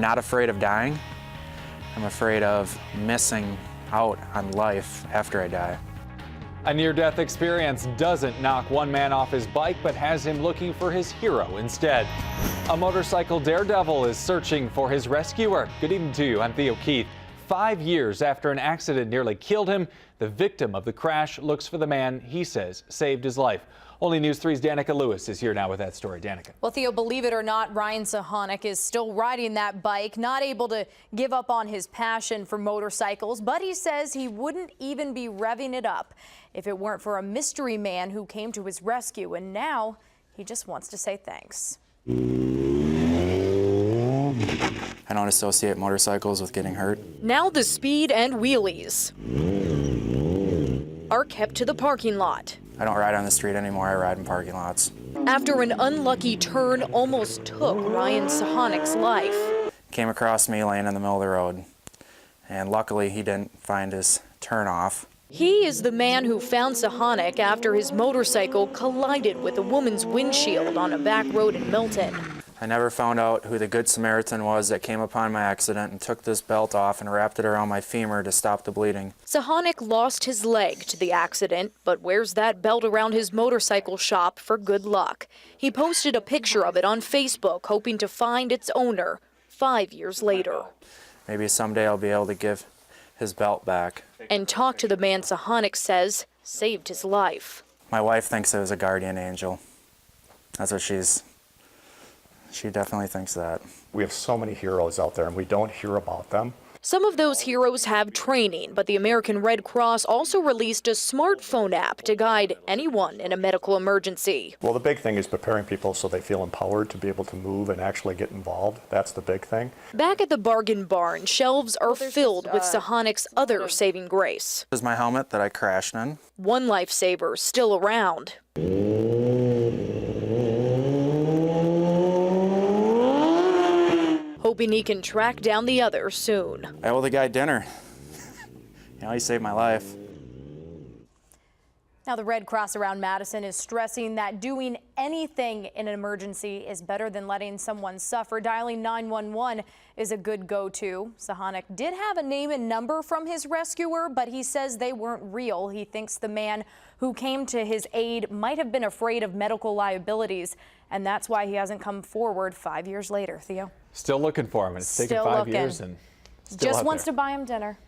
not afraid of dying. I'm afraid of missing out on life after I die. A near-death experience doesn't knock one man off his bike, but has him looking for his hero instead. A motorcycle daredevil is searching for his rescuer. Good evening to you. I'm Theo Keith. 5 years after an accident nearly killed him, the victim of the crash looks for the man he says saved his life. Only News 3's Danica Lewis is here now with that story. Danica. Well, Theo, believe it or not, Ryan Suchanek is still riding that bike, not able to give up on his passion for motorcycles, but he says he wouldn't even be revving it up if it weren't for a mystery man who came to his rescue, and now he just wants to say thanks. I don't associate motorcycles with getting hurt. Now the speed and wheelies are kept to the parking lot. I don't ride on the street anymore, I ride in parking lots. After an unlucky turn almost took Ryan Suchanek's life. Came across me laying in the middle of the road, and luckily he didn't find his turn off. He is the man who found Suchanek after his motorcycle collided with a woman's windshield on a back road in Milton. I never found out who the Good Samaritan was that came upon my accident and took this belt off and wrapped it around my femur to stop the bleeding. Suchanek lost his leg to the accident, but wears that belt around his motorcycle shop for good luck. He posted a picture of it on Facebook, hoping to find its owner 5 years later. Maybe someday I'll be able to give his belt back. And talk to the man Suchanek says saved his life. My wife thinks it was a guardian angel. That's what she definitely thinks that. We have so many heroes out there and we don't hear about them. Some of those heroes have training, but the American Red Cross also released a smartphone app to guide anyone in a medical emergency. Well, the big thing is preparing people so they feel empowered to be able to move and actually get involved. That's the big thing. Back at the bargain barn, shelves are filled with Suchanek's other saving grace. This is my helmet that I crashed in. One lifesaver still around. Hoping he can track down the other soon. I owe the guy dinner. He saved my life. Now, the Red Cross around Madison is stressing that doing anything in an emergency is better than letting someone suffer. Dialing 911 is a good go-to. Suchanek did have a name and number from his rescuer, but he says they weren't real. He thinks the man who came to his aid might have been afraid of medical liabilities, and that's why he hasn't come forward 5 years later. Theo? Still looking for him, and it's taken 5 years and still just out wants there. to buy him dinner.